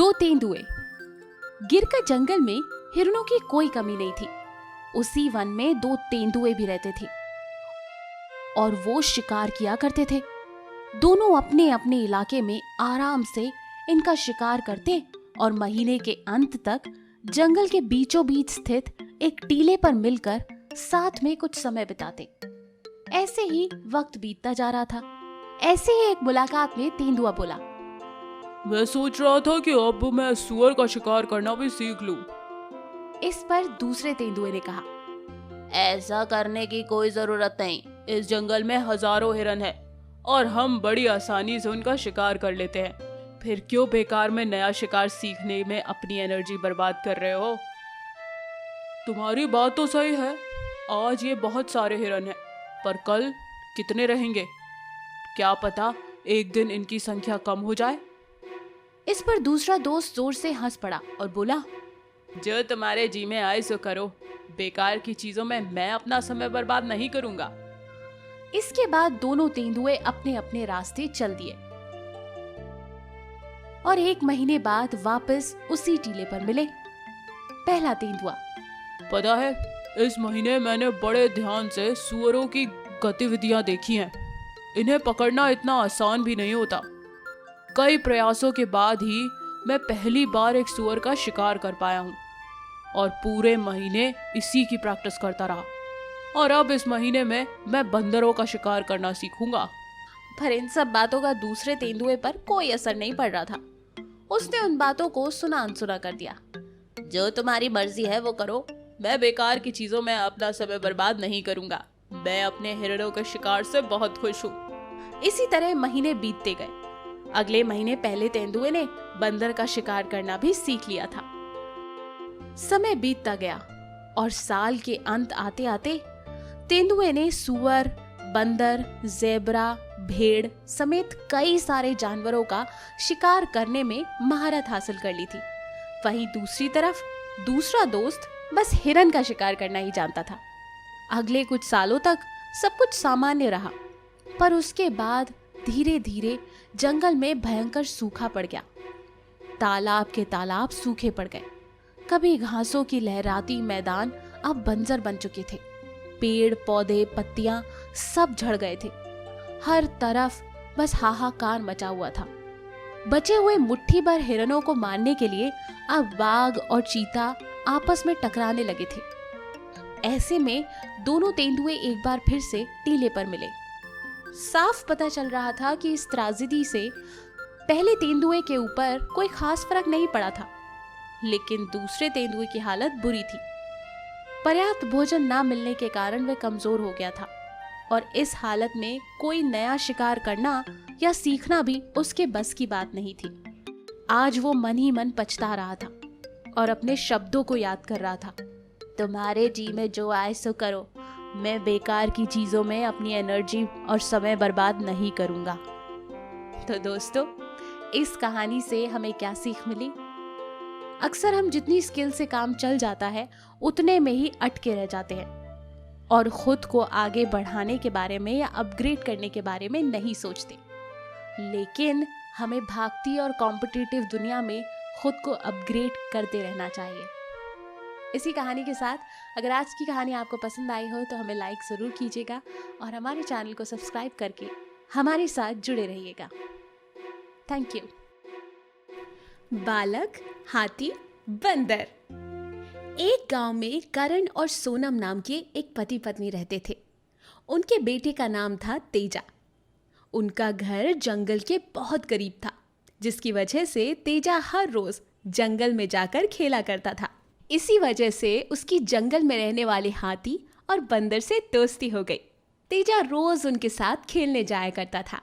दो तेंदुए। गिरकर जंगल में हिरणों की कोई कमी नहीं थी। उसी वन में दो तेंदुए भी रहते थे और वो शिकार किया करते थे। दोनों अपने अपने इलाके में आराम से इनका शिकार करते और महीने के अंत तक जंगल के बीचों बीच स्थित एक टीले पर मिलकर साथ में कुछ समय बिताते। ऐसे ही वक्त बीतता जा रहा था। ऐसे ही एक मुलाकात में तेंदुआ बोला, मैं सोच रहा था कि अब मैं सुअर का शिकार करना भी सीख लूं। इस पर दूसरे तेंदुए ने कहा, ऐसा करने की कोई जरूरत नहीं। इस जंगल में हजारों हिरन है और हम बड़ी आसानी से उनका शिकार कर लेते हैं। फिर क्यों बेकार में नया शिकार सीखने में अपनी एनर्जी बर्बाद कर रहे हो? तुम्हारी बात तो सही है। आज ये बहुत सारे हिरन हैं, पर कल कितने रहेंगे क्या पता एक दिन इनकी संख्या कम हो जाए। इस पर दूसरा दोस्त जोर से हंस पड़ा और बोला, जो तुम्हारे जी में आए सो करो। बेकार की चीजों में मैं अपना समय बर्बाद नहीं करूंगा। इसके बाद दोनों तेंदुए अपने अपने रास्ते चल दिए और एक महीने बाद वापस उसी टीले पर मिले। पहला तेंदुआ, पता है, इस महीने मैंने बड़े ध्यान से सुअरों की गतिविधियां देखी हैं। इन्हें पकड़ना इतना आसान भी नहीं होता। कई प्रयासों के बाद ही मैं पहली बार एक सुअर का शिकार कर पाया हूँ और पूरे महीने इसी की प्रैक्टिस करता रहा। और अब इस महीने में मैं बंदरों का शिकार करना सीखूंगा। पर इन सब बातों का दूसरे तेंदुए पर कोई असर नहीं पड़ रहा था। उसने उन बातों को सुना अनसुना कर दिया। जो तुम्हारी मर्जी है वो करो। मैं बेकार की चीजों में अपना समय बर्बाद नहीं करूंगा। मैं अपने हिरणों के शिकार से बहुत खुश हूँ। इसी तरह महीने बीतते गए। अगले महीने पहले तेंदुए ने बंदर का शिकार करना भी सीख लिया था। समय बीतता गया और साल के अंत आते आते तेंदुए ने सुअर, बंदर, ज़ेब्रा, भेड़ समेत कई सारे जानवरों का शिकार करने में महारत हासिल कर ली थी। वहीं दूसरी तरफ दूसरा दोस्त बस हिरन का शिकार करना ही जानता था। अगले कुछ सालों तक सब कुछ सामान्य रहा, पर उसके बाद धीरे धीरे जंगल में भयंकर सूखा पड़ गया। तालाब के तालाब सूखे पड़ गए। कभी घासों की लहराती मैदान अब बंजर बन चुके थे। पेड़ पौधे पत्तियां सब झड़ गए थे। हर तरफ बस हाहाकार मचा हुआ था। बचे हुए मुट्ठी भर हिरणों को मारने के लिए अब बाघ और चीता आपस में टकराने लगे थे। ऐसे में दोनों तेंदुए एक बार फिर से टीले पर मिले। साफ पता चल रहा था कि इस त्राजेडी से पहले तेंदुए के ऊपर कोई खास फर्क नहीं पड़ा था, लेकिन दूसरे तेंदुए की हालत बुरी थी। पर्याप्त भोजन ना मिलने के कारण वह कमजोर हो गया था और इस हालत में कोई नया शिकार करना या सीखना भी उसके बस की बात नहीं थी। आज वो मन ही मन पछता रहा था और अपने शब्दों को याद कर रहा था। तुम्हारे जी में जो आए सो करो। मैं बेकार की चीजों में अपनी एनर्जी और समय बर्बाद नहीं करूंगा। तो दोस्तों, इस कहानी से हमें क्या सीख मिली? अक्सर हम जितनी स्किल से काम चल जाता है उतने में ही अटके रह जाते हैं और खुद को आगे बढ़ाने के बारे में या अपग्रेड करने के बारे में नहीं सोचते। लेकिन हमें भागती और कॉम्पिटिटिव दुनिया में खुद को अपग्रेड करते रहना चाहिए। इसी कहानी के साथ अगर आज की कहानी आपको पसंद आई हो तो हमें लाइक ज़रूर कीजिएगा और हमारे चैनल को सब्सक्राइब करके हमारे साथ जुड़े रहिएगा। Thank you. बालक, हाथी, बंदर। एक गांव में करण और सोनम नाम के एक पति पत्नी रहते थे। उनके बेटे का नाम था तेजा। उनका घर जंगल के बहुत करीब था, जिसकी वजह से तेजा हर रोज जंगल में जाकर खेला करता था। इसी वजह से उसकी जंगल में रहने वाले हाथी और बंदर से दोस्ती हो गई। तेजा रोज उनके साथ खेलने जाया करता था।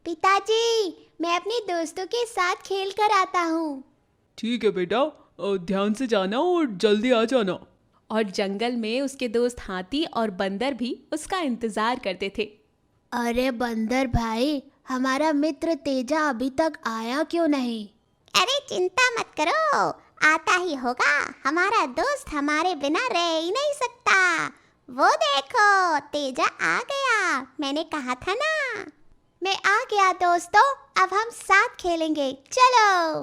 पिताजी, मैं अपने दोस्तों के साथ खेल कर आता हूँ। ठीक है बेटा, ध्यान से जाना और जल्दी आ जाना। और जंगल में उसके दोस्त हाथी और बंदर भी उसका इंतजार करते थे। अरे बंदर भाई, हमारा मित्र तेजा अभी तक आया क्यों नहीं? अरे चिंता मत करो, आता ही होगा। हमारा दोस्त हमारे बिना रह ही नहीं सकता। वो देखो, तेजा आ गया। मैंने कहा था ना। मैं आ गया दोस्तों, अब हम साथ खेलेंगे, चलो।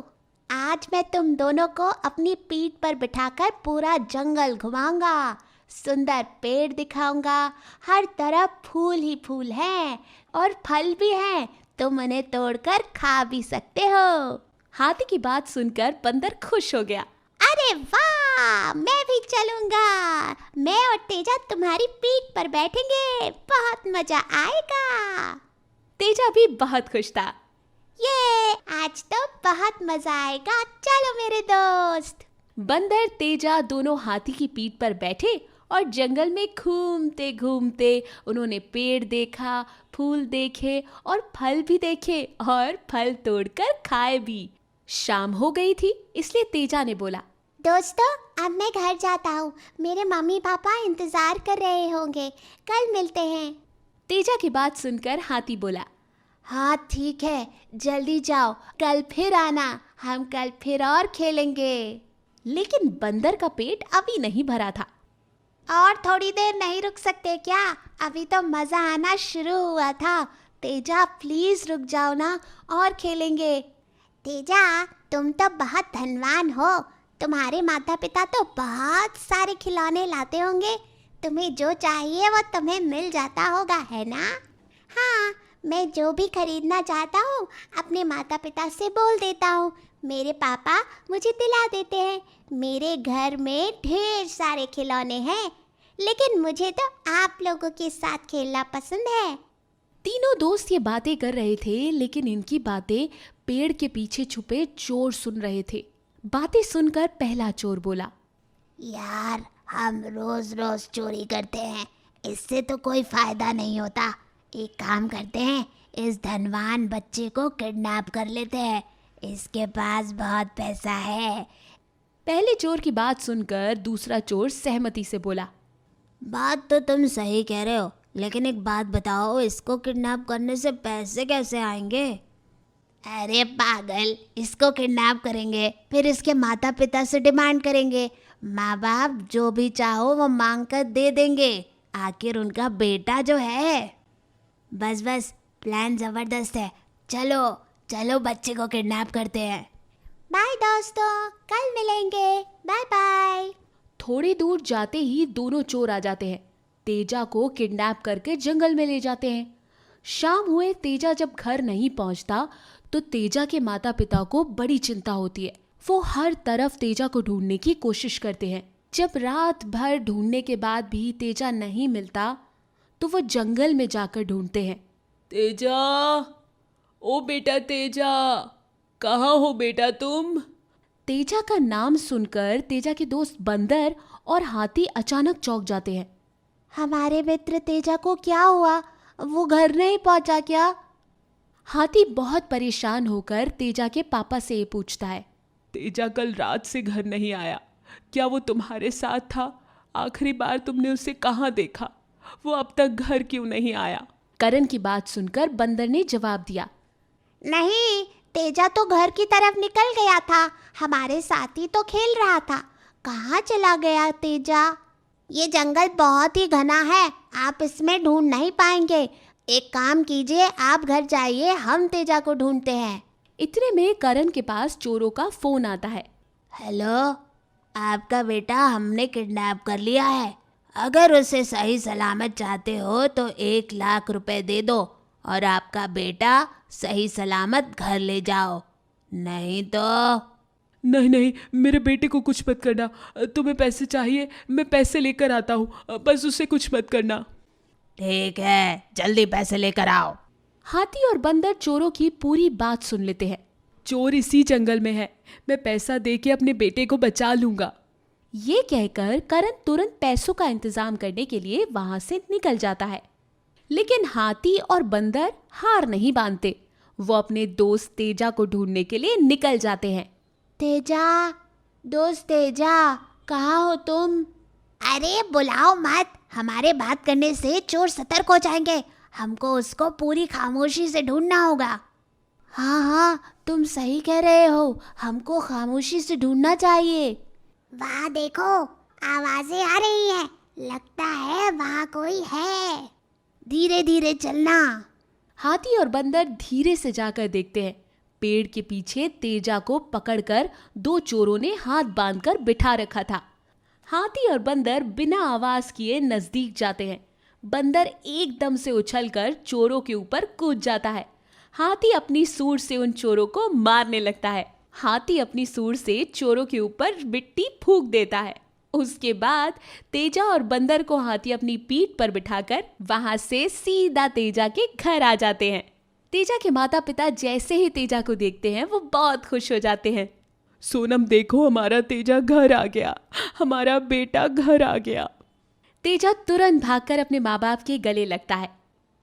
आज मैं तुम दोनों को अपनी पीठ पर बिठाकर पूरा जंगल घुमाऊंगा, सुंदर पेड़ दिखाऊंगा, हर तरफ फूल ही फूल हैं और फल भी हैं, तुम उन्हें तोड़कर खा भी सकते हो। हाथी की बात सुनकर बंदर खुश हो गया। अरे वाह, मैं भी चलूंगा। मैं और तेजा तुम्हारी पीठ पर बैठेंगे, बहुत मजा आएगा। तेजा भी बहुत खुश था। ये आज तो बहुत मजा आएगा, चलो मेरे दोस्त। बंदर तेजा दोनों हाथी की पीठ पर बैठे और जंगल में घूमते घूमते उन्होंने पेड़ देखा, फूल देखे और फल भी देखे और फल तोड़कर खाए भी। शाम हो गई थी, इसलिए तेजा ने बोला, दोस्तों अब मैं घर जाता हूँ, मेरे मम्मी पापा इंतजार कर रहे होंगे, कल मिलते हैं। तेजा की बात सुनकर हाथी बोला, हाँ ठीक है, जल्दी जाओ, कल फिर आना, हम कल फिर और खेलेंगे। लेकिन बंदर का पेट अभी नहीं भरा था। और थोड़ी देर नहीं रुक सकते क्या? अभी तो मजा आना शुरू हुआ था। तेजा प्लीज रुक जाओ ना, और खेलेंगे। तेजा तुम तो बहुत धनवान हो, तुम्हारे माता पिता तो बहुत सारे खिलौने लाते होंगे, तुम्हें जो चाहिए वो तुम्हें मिल जाता होगा, है ना? हाँ, मैं जो भी खरीदना चाहता हूँ अपने माता पिता से बोल देता हूँ, मेरे पापा मुझे दिला देते हैं। मेरे घर में ढेर सारे खिलौने हैं, लेकिन मुझे तो आप लोगों के साथ खेलना पसंद है। तीनों दोस्त ये बातें कर रहे थे, लेकिन इनकी बातें पेड़ के पीछे छुपे चोर सुन रहे थे। बातें सुनकर पहला चोर बोला, यार हम रोज रोज चोरी करते हैं, इससे तो कोई फायदा नहीं होता। एक काम करते हैं, इस धनवान बच्चे को किडनैप कर लेते हैं, इसके पास बहुत पैसा है। पहले चोर की बात सुनकर दूसरा चोर सहमति से बोला, बात तो तुम सही कह रहे हो, लेकिन एक बात बताओ, इसको किडनैप करने से पैसे कैसे आएंगे? अरे पागल, इसको किडनैप करेंगे, फिर इसके माता पिता से डिमांड करेंगे, माँ बाप जो भी चाहो वो मांग कर दे देंगे, आखिर उनका बेटा जो है। बस बस, प्लान जबरदस्त है, चलो चलो बच्चे को किडनैप करते हैं। बाय दोस्तों, कल मिलेंगे, बाय बाय। थोड़ी दूर जाते ही दोनों चोर आ जाते हैं, तेजा को किडनैप करके जंगल में ले जाते हैं। शाम हुए तेजा जब घर नहीं पहुंचता तो तेजा के माता पिता को बड़ी चिंता होती है। वो हर तरफ तेजा को ढूंढने की कोशिश करते हैं। जब रात भर ढूंढने के बाद भी तेजा नहीं मिलता तो वो जंगल में जाकर ढूंढते हैं। तेजा, ओ बेटा तेजा, कहाँ हो बेटा तुम? तेजा का नाम सुनकर तेजा के दोस्त बंदर और हाथी अचानक चौंक जाते हैं। हमारे मित्र तेजा को क्या हुआ? वो घर नहीं पहुंचा क्या? हाथी बहुत परेशान होकर तेजा के पापा से ये पूछता है, तेजा कल रात से घर नहीं आया, क्या वो तुम्हारे साथ था? आखिरी बार तुमने उसे कहाँ देखा? वो अब तक घर क्यों नहीं आया? करण की बात सुनकर बंदर ने जवाब दिया, नहीं, तेजा तो घर की तरफ निकल गया था, हमारे साथ ही तो खेल रहा था। कहाँ चला गया तेजा? ये जंगल बहुत ही घना है, आप इसमें ढूंढ नहीं पाएंगे। एक काम कीजिए, आप घर जाइए, हम तेजा को ढूंढते हैं। इतने में करण के पास चोरों का फोन आता है। हेलो, आपका बेटा हमने किडनैप कर लिया है, अगर उसे सही सलामत चाहते हो तो 1 लाख रुपए दे दो और आपका बेटा सही सलामत घर ले जाओ, नहीं तो। नहीं नहीं, मेरे बेटे को कुछ मत करना, तुम्हें पैसे चाहिए, मैं पैसे लेकर आता हूँ, बस उसे कुछ मत करना। ठीक है, जल्दी पैसे लेकर आओ। हाथी और बंदर चोरों की पूरी बात सुन लेते हैं। चोर इसी जंगल में है, मैं पैसा देके अपने बेटे को बचा लूंगा। ये कहकर करण तुरंत पैसों का इंतजाम करने के लिए वहां से निकल जाता है। लेकिन हाथी और बंदर हार नहीं मानते, वो अपने दोस्त तेजा को ढूंढने के लिए निकल जाते हैं। तेजा, दोस्त तेजा, कहाँ हो तुम? अरे बुलाओ मत, हमारे बात करने से चोर सतर्क हो जाएंगे, हमको उसको पूरी खामोशी से ढूंढना होगा। हाँ हाँ, तुम सही कह रहे हो, हमको खामोशी से ढूंढना चाहिए। वाह देखो, आवाजें आ रही हैं, लगता है वहाँ कोई है, धीरे धीरे चलना। हाथी और बंदर धीरे से जाकर देखते हैं, पेड़ के पीछे तेजा को पकड़कर दो चोरों ने हाथ बांधकर बिठा रखा था। हाथी और बंदर बिना आवाज किए नजदीक जाते हैं। बंदर एकदम से उछलकर चोरों के ऊपर कूद जाता है। हाथी अपनी सूंड से उन चोरों को मारने लगता है। हाथी अपनी सूंड से चोरों के ऊपर मिट्टी फूंक देता है। उसके बाद तेजा और बंदर को हाथी अपनी पीठ पर बिठाकर वहां से सीधा तेजा के घर आ जाते हैं। तेजा के माता पिता जैसे ही तेजा को देखते हैं वो बहुत खुश हो जाते हैं। सोनम देखो, हमारा तेजा घर आ गया, हमारा बेटा घर आ गया। तेजा तुरंत भागकर अपने माँ बाप के गले लगता है।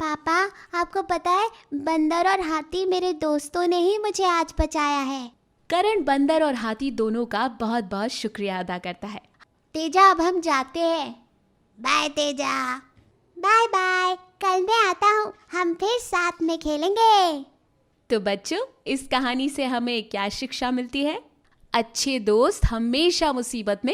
पापा, आपको पता है बंदर और हाथी मेरे दोस्तों ने ही मुझे आज बचाया है। करण बंदर और हाथी दोनों का बहुत बहुत शुक्रिया अदा करता है। तेजा, अब हम जाते हैं। बाय तेजा। बाय बाय, कल मैं आता हूँ, हम फिर साथ में खेलेंगे। तो बच्चों, इस कहानी से हमें क्या शिक्षा मिलती है? अच्छे दोस्त हमेशा मुसीबत में